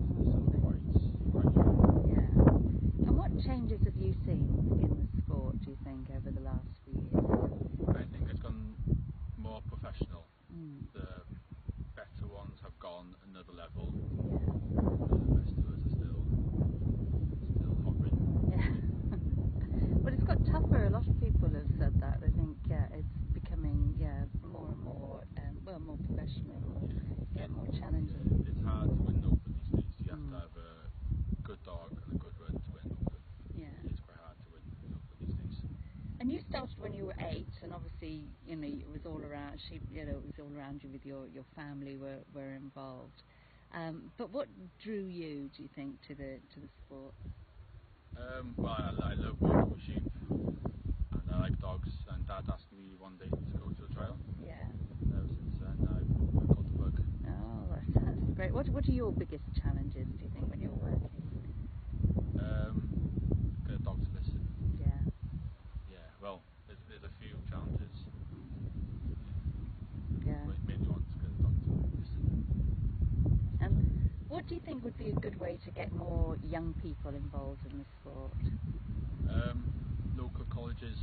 A: So quite young.
B: Yeah. And what changes have you seen in the sport, do you think, over the last few years?
A: I think it's gone more professional. The better ones have gone another level. The rest of us are still hovering.
B: Yeah. Well, it's got tougher. A lot of people have said that. I think it's becoming more and more more professional, more challenging.
A: It's hard to win open these days. You have to have a good dog and a good run to win open.
B: Yeah.
A: It's quite hard to win open these days.
B: And you started when you were 8, and obviously, it was all around sheep. It was all around you with your family were involved. But what drew you, do you think, to the sport?
A: Well, I love working with sheep, and I like dogs. And Dad asked me one day to go to a trial.
B: Yeah.
A: And ever since then, I've got the bug.
B: Oh, that's great. What are your biggest challenges, do you think, when you're working?
A: Get a dog to listen.
B: Yeah.
A: Yeah. Well, there's a few challenges.
B: Yeah.
A: Mainly one to get a dog to listen.
B: And what do you think would be a good way to get more young people involved in the sport?
A: Local colleges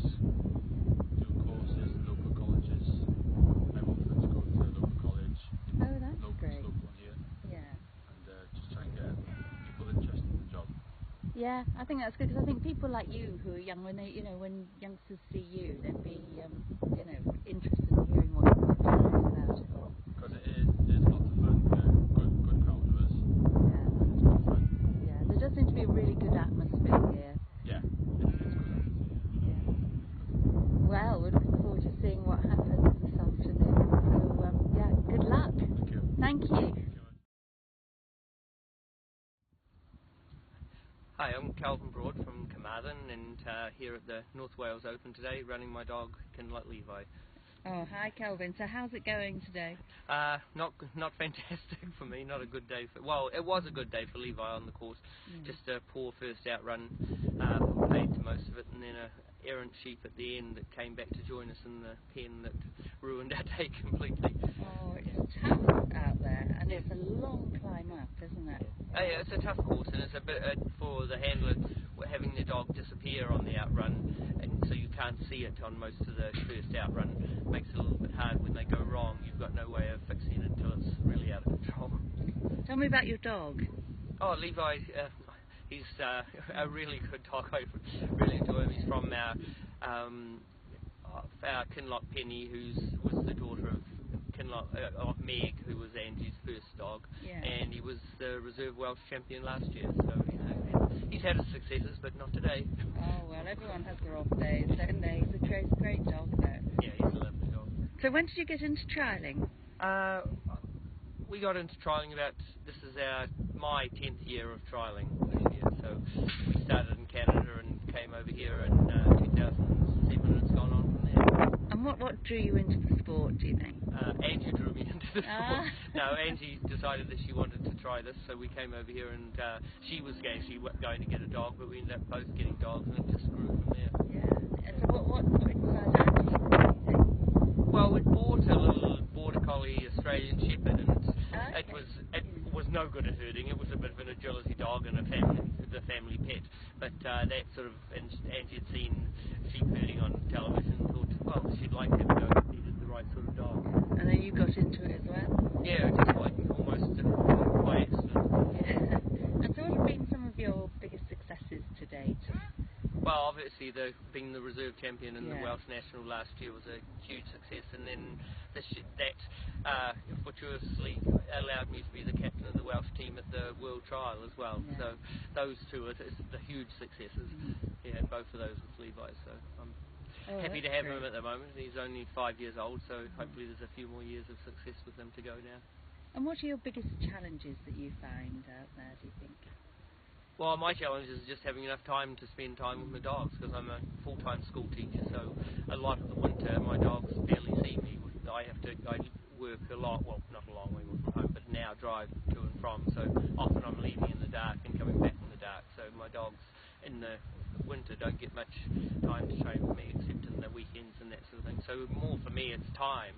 A: do courses in local colleges. I'm offered to go to a local college.
B: Oh, that's great.
A: Local one here.
B: Yeah.
A: And just try and get people interested in the job.
B: Yeah, I think that's good, because I think people like you who are young, when they, when youngsters see you, they'd be, interested in hearing what you've got to tell us about it.
A: Because it's lots of fun. Good crowd of us.
B: Yeah.
A: It's good fun.
B: Yeah, there does seem to be a really good atmosphere here.
A: Yeah, it's good atmosphere.
B: Yeah. Well, we're looking forward to seeing what happens this afternoon. So, good luck.
A: Thank you.
B: Thank you.
K: Hi, Hi, I'm Kelvin from Carmarthen, and here at the North Wales Open today, running my dog LYTTLE.
B: Oh, hi Kelvin. So how's it going today?
K: Not fantastic for me. Not a good day for. Well, it was a good day for Levi on the course. Just a poor first out run, paid to most of it, and then a errant sheep at the end that came back to join us in the pen that ruined our day completely.
B: Oh, it's tough out there, and it's a long climb up, isn't it?
K: Oh yeah, it's a tough course, and it's a bit for the handler having the dog disappear on the outrun, and so you can't see it on most of the first outrun. Makes it a little bit hard when they go wrong. You've got no way of fixing it until it's really out of control.
B: Tell me about your dog.
K: Oh, Levi, he's a really good dog. I really enjoy him. He's from our Kinloch Penny, was the daughter of Meg, who was Angie's first dog, and he was the reserve Welsh champion last year. So he's had his successes, but not today.
B: Oh well, everyone has their off days, don't they? He's a great dog, though.
K: Yeah, he's a lovely dog.
B: So when did you get into trialling?
K: We got into trialling this is my 10th year of trialling this year. So we started in Canada and came over here in 2007, and it's gone on from there.
B: And what drew you into the sport, do you think?
K: Angie drew me into the sport. No, Angie decided that she wanted to try this, so we came over here, and she was actually going to get a dog, but we ended up both getting dogs, and it just grew from there.
B: Yeah. And so what inspired Angie, do you think?
K: Well, we bought a little border collie Australian Shepherd, and it was no good at herding. It was a bit of an agility dog and the family pet. But that sort of, and Angie had seen sheep herding on television and thought, well, she'd like him to go. Needed the right sort of dog.
B: And then you got into it as well?
K: Yeah, just like almost by accident.
B: Yeah. And so what have been some of your biggest successes to date?
K: Well, obviously being the reserve champion in the Welsh National last year was a huge success, and then that fortuitously allowed me to be the captain of the Welsh team at the World Trial as well. So those two are the huge successes. Yeah, both of those with Levi. So I'm happy to have him at the moment. He's only 5 years old, so hopefully there's a few more years of success with him to go now.
B: And what are your biggest challenges that you find out there, do you think?
K: Well, my challenge is just having enough time to spend time with my dogs, because I'm a full-time school teacher, so a lot of the winter my dogs barely see me. I work a lot, well, not a long way from home, but now drive to and from, so often I'm leaving in the dark and coming back in the dark, so my dogs in the winter don't get much time to train with me except in the weekends and that sort of thing. So more for me it's time,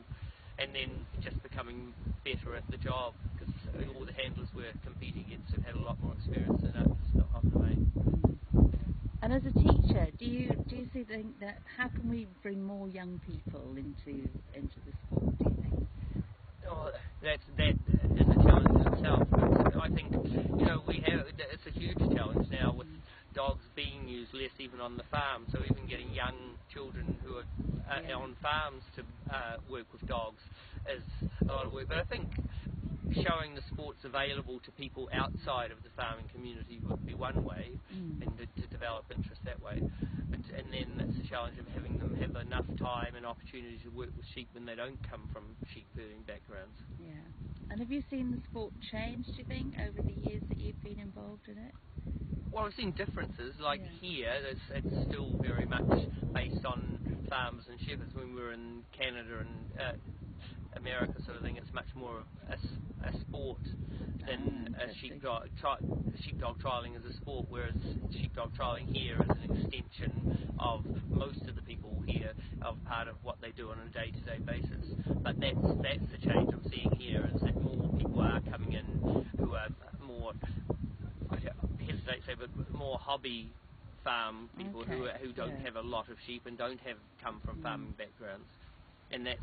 K: and then just becoming better at the job, because all the handlers we're competing against have had a lot more experience than us of the main.
B: And as a teacher, do you think that how can we bring more young people into the sport, do you think?
K: Oh, that is a challenge in itself. But I think it's a huge challenge now with dogs being used less even on the farm. So even getting young children who are on farms to work with dogs is a lot of work. But I think showing the sports available to people outside of the farming community would be one way, and to develop interest that way. And then it's a challenge of having them have enough time and opportunity to work with sheep when they don't come from sheep herding backgrounds.
B: Yeah. And have you seen the sport change, do you think, over the years that you've been involved in it?
K: Well, I've seen differences. Like here, it's still very much based on farms and shepherds. When we were in Canada and America sort of thing, it's much more of a sport than a sheepdog. Sheepdog trialling is a sport, whereas sheepdog trialling here is an extension of most of the people here, of part of what they do on a day-to-day basis. But that's the change I'm seeing here, is that more people are coming in who are more, I hesitate to say, but more hobby farm people who don't have a lot of sheep and don't come from farming backgrounds. And that's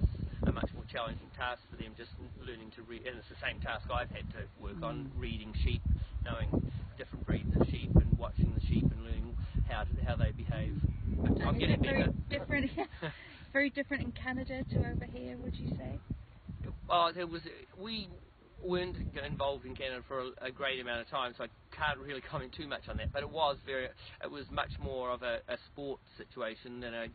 K: a much more challenging task for them, just learning to read, and it's the same task I've had to work on, reading sheep, knowing different breeds of sheep and watching the sheep and learning how they behave. But I'm getting better.
B: Very different in Canada to over here, would you say?
K: Well, we weren't involved in Canada for a great amount of time, so I can't really comment too much on that, but it was much more of a sport situation than a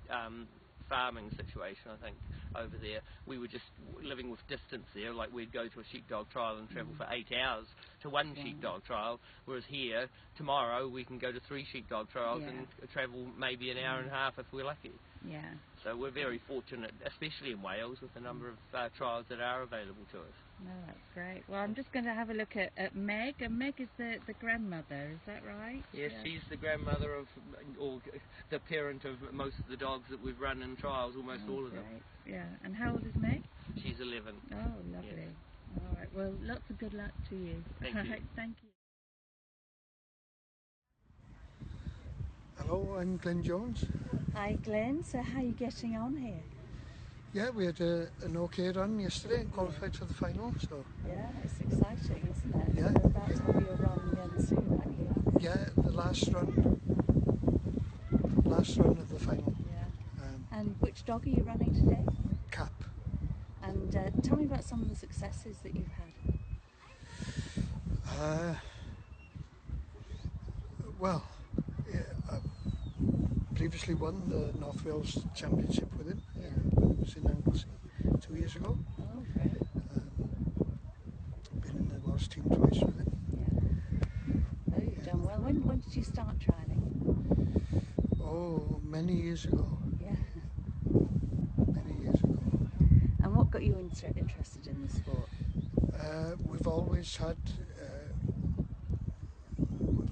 K: farming situation, I think, over there. We were just living with distance there, like we'd go to a sheepdog trial and travel for 8 hours to one sheepdog trial, whereas here, tomorrow, we can go to 3 sheepdog trials and travel maybe an hour and a half if we're lucky.
B: Yeah.
K: So we're very fortunate, especially in Wales, with the number of trials that are available to us.
B: No, that's great. Well, I'm just going to have a look at Meg, and Meg is the grandmother, is that right?
K: Yes, she's the grandmother of, or the parent of most of the dogs that we've run in trials, almost all of them.
B: Yeah, and how old is Meg?
K: She's 11.
B: Oh, lovely. Yes. All right, well, lots of good luck to you.
K: Thank you.
B: Thank you.
L: Hello, I'm Glyn Jones.
B: Hi Glyn, so how are you getting on here?
L: Yeah, we had an okay run yesterday and qualified for the final, so...
B: Yeah, it's exciting, isn't it?
L: Yeah.
B: You're about to have your run again soon, aren't you?
L: Yeah, the last run of the final.
B: Yeah. And which dog are you running today?
L: Cap.
B: And tell me about some of the successes that you've had.
L: Well, yeah, I previously won the North Wales Championship with him when it was in Anglesey 2 years ago.
B: Oh, great.
L: Been in the Welsh team twice with him.
B: Yeah. Oh, you've done well. When did you start trialling?
L: Oh, many years ago.
B: Yeah.
L: Many years ago.
B: And what got you interested in the sport?
L: We've always had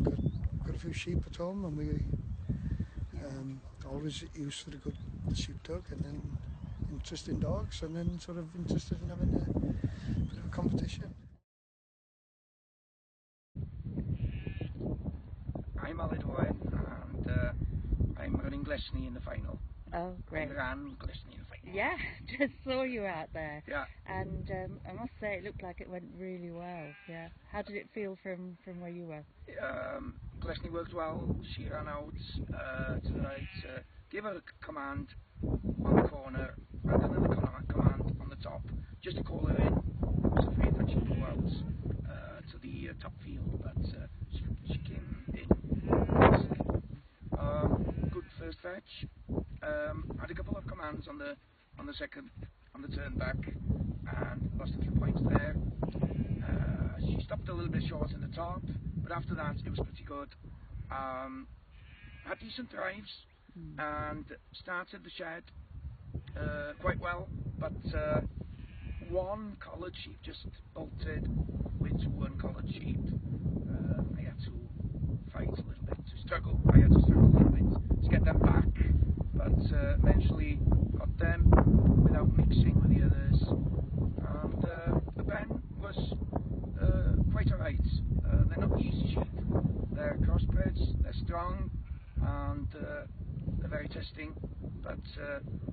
L: got a few sheep at home, and we always used for a good sheepdog, and then interest in dogs, and then sort of interested in having a bit of a competition.
M: I'm Arwel Owen, and I'm running GLYN in the final.
B: Oh, great.
M: I ran GLYN in the final.
B: Yeah, just saw you out there.
M: Yeah.
B: And I must say, it looked like it went really well. Yeah. How did it feel from where you were?
M: GLYN worked well. She ran out to the right, gave her a command on the corner, and another command on the top, just to call her in. I was afraid that she'd go out to the top field, but she came in nicely. Good first fetch. Had a couple of commands on the turn back, and lost a few points there. She stopped a little bit short in the top, but after that it was pretty good. Had decent drives and started the shed quite well, but one collared sheep just bolted with one collared sheep. I had to fight a little bit, to struggle. I had to struggle a little bit to get them back, but eventually got them without mixing with the others. And the BRYN was quite alright. They're not easy sheep. They're crossbreds. They're strong, and they're very testing. But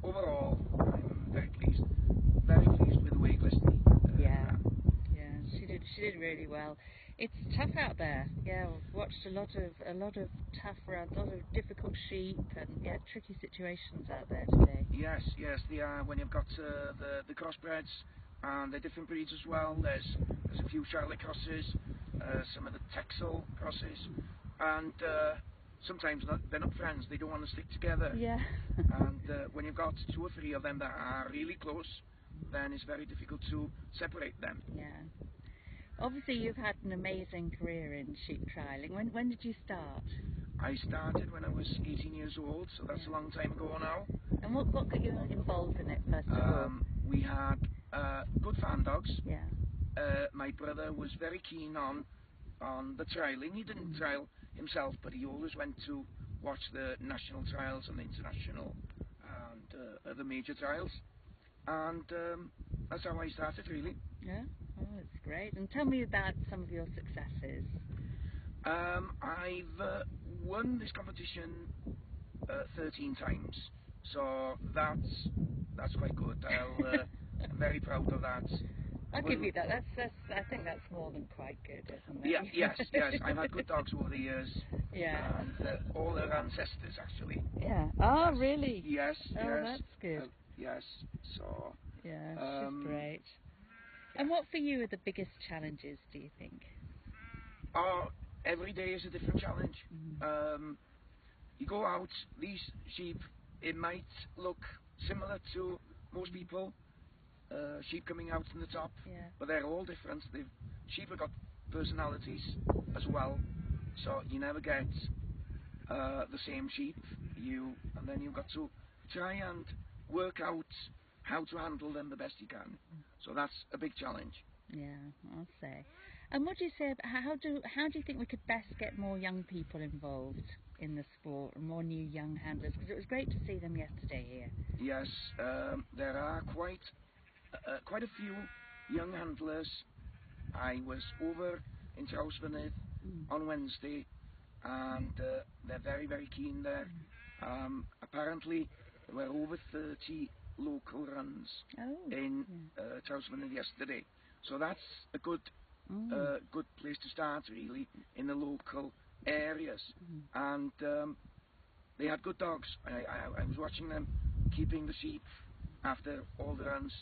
M: overall, I'm very pleased. Very pleased with the way GLYN ran.
B: Yeah, she did really well. It's tough out there. Yeah, we've watched a lot of tough runs, a lot of difficult sheep, and tricky situations out there today.
M: Yes, they are. When you've got the crossbreds and the different breeds as well. There's a few Charlotte crosses, some of the Texel crosses, and sometimes they're not friends. They don't want to stick together.
B: Yeah.
M: And when you've got 2 or 3 of them that are really close, then it's very difficult to separate them.
B: Yeah. Obviously, you've had an amazing career in sheep trialling. When did you start?
M: I started when I was 18 years old, so that's a long time ago now.
B: And what got you involved in it, first of all?
M: We had good farm dogs.
B: Yeah.
M: My brother was very keen on the trialling. He didn't trial himself, but he always went to watch the national trials and the international and the major trials. And that's how I started, really.
B: Yeah. Oh, that's great. And tell me about some of your successes.
M: I've won this competition 13 times, so that's quite good. I'm very proud of that.
B: I'll give you that. I think that's more than quite good, isn't it?
M: Yeah, yes. I've had good dogs over the years.
B: Yeah.
M: And all their ancestors, actually.
B: Yeah. Oh,
M: yes.
B: really?
M: Yes.
B: Oh,
M: yes.
B: that's good.
M: Yes. So.
B: Yeah, she's great. And what for you are the biggest challenges, do you think?
M: Every day is a different challenge. You go out, these sheep, it might look similar to most people, sheep coming out from the top, but they're all different. Sheep have got personalities as well, so you never get the same sheep. And then you've got to try and work out how to handle them the best you can. So that's a big challenge.
B: Yeah, I'll say. And what do you say? How do you think we could best get more young people involved in the sport, and more new young handlers? Because it was great to see them yesterday here.
M: Yes, there are quite a few young handlers. I was over in Trausverneth on Wednesday, and they're very, very keen there. Apparently, there were over 30 local runs in Trausverneth yesterday. So that's a good place to start, really, in the local areas. And they had good dogs. I was watching them keeping the sheep after all the runs,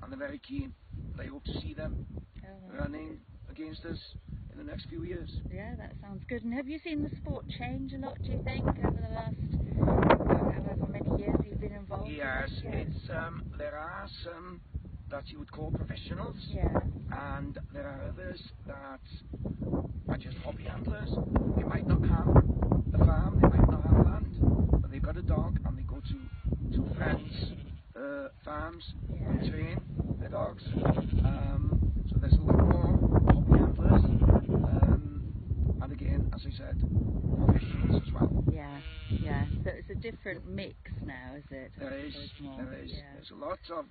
M: and they're very keen. I hope to see them running against us in the next few years.
B: Yeah, that sounds good. And have you seen the sport change a lot, do you think, over the last however many years you've been involved?
M: Yes, it's there are some that you would call professionals, and there are others that are just hobby handlers. They might not have a farm, they might not have land, but they've got a dog and they go to friends' farms and train their dogs. So there's a lot more hobby handlers, and again, as I said, professionals as well.
B: Yeah. So it's a different mix now, is it?
M: There is. There's a lot of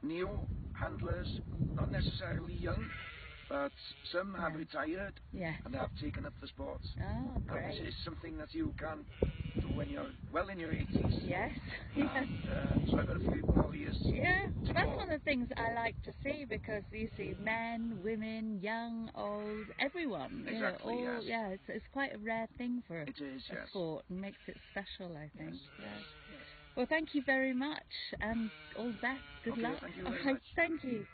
M: new handlers, not necessarily young, but some have retired and have taken up the sport.
B: Oh, great.
M: But it's something that you can do when you're well in your 80s.
B: Yes.
M: And, so I've got a few more years.
B: Yeah, that's one of the things I like to see, because you see men, women, young, old, everyone.
M: Exactly,
B: you know, all,
M: yes.
B: it's quite a rare thing for a
M: yes.
B: sport, and makes it special, I think.
M: Yes.
B: Well, thank you very much, and all the best. Good luck.
M: Thank you very much.
B: Thank you.